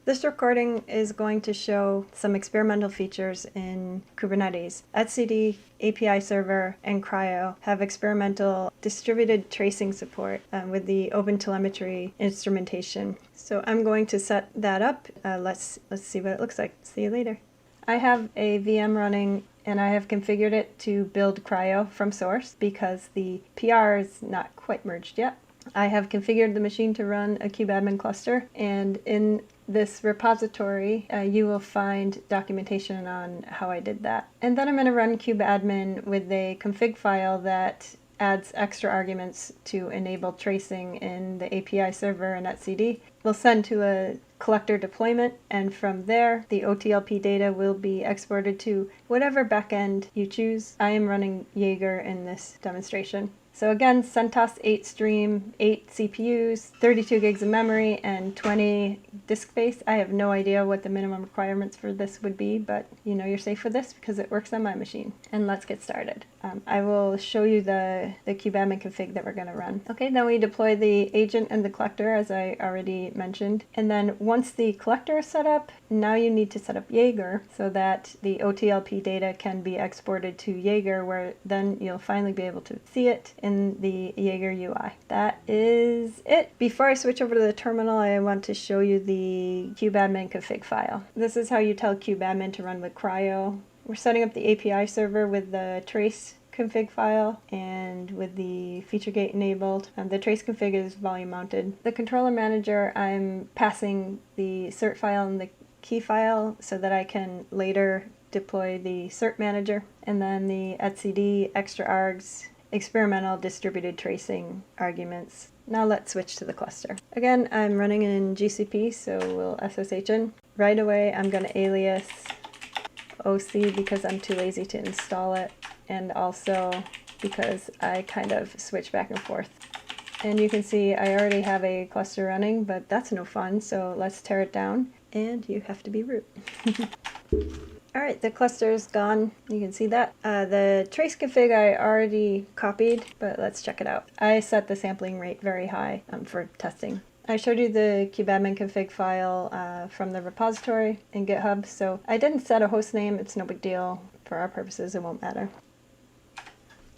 This recording is going to show some experimental features in Kubernetes. etcd, APIServer, and CRI-O have experimental distributed tracing support with the OpenTelemetry instrumentation. So I'm going to set that up. Let's see what it looks like. See you later. I have a VM running and I have configured it to build CRI-O from source because the PR is not quite merged yet. I have configured the machine to run a Kubeadm cluster, and in this repository you will find documentation on how I did that. And then I'm going to run Kubeadm with a config file that adds extra arguments to enable tracing in the APIServer and etcd. We'll send to a collector deployment, and from there the OTLP data will be exported to whatever backend you choose. I am running Yeager in this demonstration. So again, CentOS 8 stream, 8 CPUs, 32 gigs of memory, and 20 disk space. I have no idea what the minimum requirements for this would be, but you know you're safe with this because it works on my machine. And let's get started. I will show you the Kubeadm config that we're going to run. Okay, then we deploy the agent and the collector, as I already mentioned. And then once the collector is set up, now you need to set up Yeager so that the OTLP data can be exported to Yeager, where then you'll finally be able to see it in the Jaeger UI. That is it. Before I switch over to the terminal, I want to show you the Kubeadm config file. This is how you tell Kubeadm to run with CRI-O. We're setting up the APIServer with the trace config file and with the feature gate enabled. The trace config is volume mounted. The controller manager, I'm passing the cert file and the key file so that I can later deploy the cert manager. And then the etcd extra args, experimental distributed tracing arguments. Now let's switch to the cluster. Again, I'm running in GCP, so we'll SSH in. Right away, I'm going to alias OC because I'm too lazy to install it, and also because I kind of switch back and forth. And you can see I already have a cluster running, but that's no fun, so let's tear it down, and you have to be root. Alright, the cluster is gone. You can see that. The trace config I already copied, but let's check it out. I set the sampling rate very high for testing. I showed you the Kubeadm config file from the repository in GitHub, so I didn't set a host name. It's no big deal. For our purposes, it won't matter.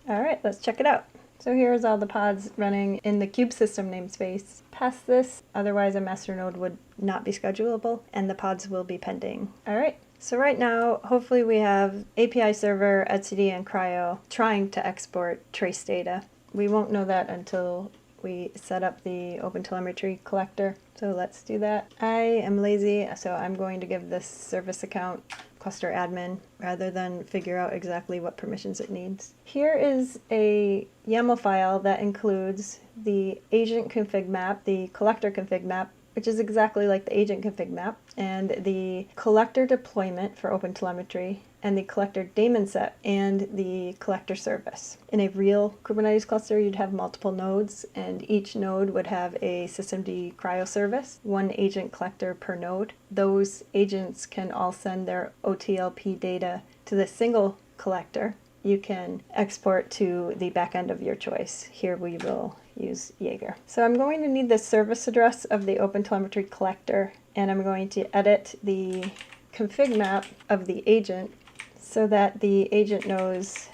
Alright, let's check it out. So here's all the pods running in the kube system namespace. Past this, otherwise a master node would not be schedulable, and the pods will be pending. Alright. So right now, hopefully we have APIServer, etcd, and CRI-O trying to export trace data. We won't know that until we set up the OpenTelemetry collector. So let's do that. I am lazy, so I'm going to give this service account cluster admin rather than figure out exactly what permissions it needs. Here is a YAML file that includes the agent config map, the collector config map, which is exactly like the agent config map, and the collector deployment for OpenTelemetry, and the collector daemon set, and the collector service. In a real Kubernetes cluster, you'd have multiple nodes, and each node would have a systemd CRI-O service, one agent collector per node. Those agents can all send their OTLP data to the single collector. You can export to the backend of your choice. Here we will use Yeager. So I'm going to need the service address of the OpenTelemetry collector, and I'm going to edit the config map of the agent so that the agent knows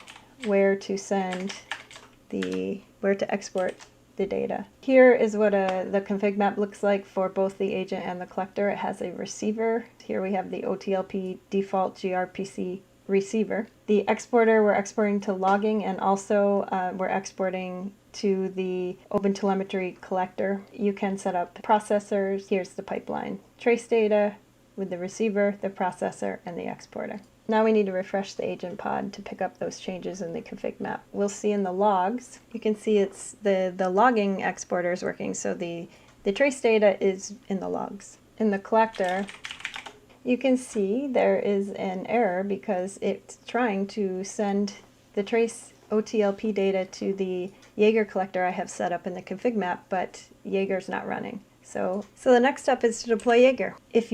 where to export the data. Here is what the config map looks like for both the agent and the collector. It has a receiver. Here we have the OTLP default gRPC receiver. The exporter, we're exporting to logging, and also we're exporting to the OpenTelemetry collector. You can set up processors. Here's the pipeline. Trace data with the receiver, the processor, and the exporter. Now we need to refresh the agent pod to pick up those changes in the config map. We'll see in the logs, you can see it's the logging exporter is working, so the trace data is in the logs. In the collector, you can see there is an error because it's trying to send the trace OTLP data to the Yeager collector I have set up in the config map, but Yeager's not running. So the next step is to deploy Yeager. If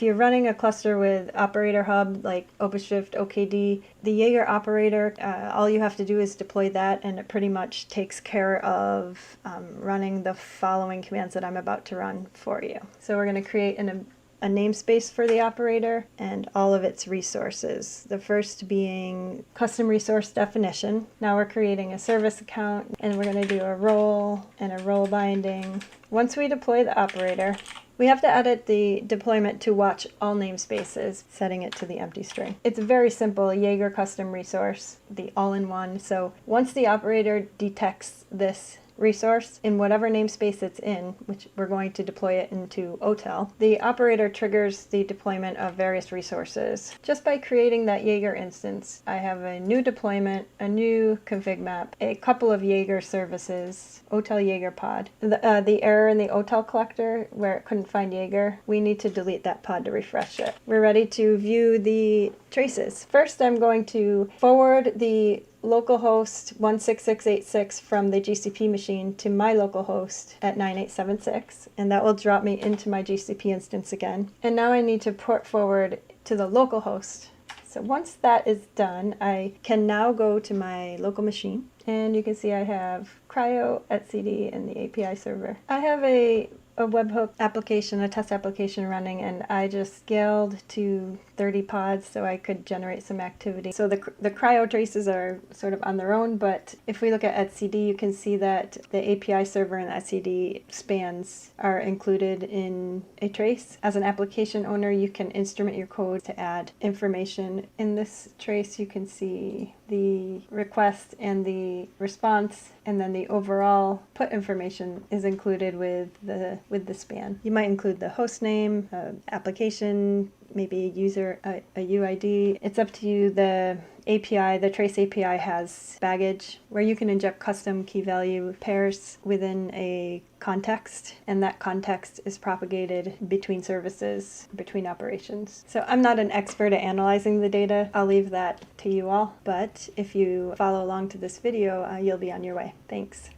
you're running a cluster with operator hub like OpenShift, OKD, the Yeager operator, all you have to do is deploy that, and it pretty much takes care of running the following commands that I'm about to run for you. So we're going to create an a namespace for the operator and all of its resources. The first being custom resource definition. Now we're creating a service account, and we're going to do a role and a role binding. Once we deploy the operator, we have to edit the deployment to watch all namespaces, setting it to the empty string. It's a very simple Yeager custom resource, the all-in-one. So once the operator detects this resource in whatever namespace it's in, which we're going to deploy it into OTel, the operator triggers the deployment of various resources. Just by creating that Yeager instance, I have a new deployment, a new config map, a couple of Yeager services, OTel Yeager pod. The error in the OTel collector where it couldn't find Yeager, we need to delete that pod to refresh it. We're ready to view the traces. First, I'm going to forward the localhost 16686 from the GCP machine to my localhost at 9876, and that will drop me into my GCP instance again. And now I need to port forward to the localhost. So once that is done, I can now go to my local machine, and you can see I have CRI-O, etcd, and the API server. I have a webhook application, a test application running, and I just scaled to 30 pods so I could generate some activity. So the CRI-O traces are sort of on their own, but if we look at etcd, you can see that the API server and etcd spans are included in a trace. As an application owner, you can instrument your code to add information. In this trace, you can see the request and the response, and then the overall put information is included with the span. You might include the host name, application, maybe a user, a UID. It's up to you. The API, the trace API has baggage where you can inject custom key value pairs within a context, and that context is propagated between services, between operations. So I'm not an expert at analyzing the data. I'll leave that to you all, but if you follow along to this video, you'll be on your way. Thanks.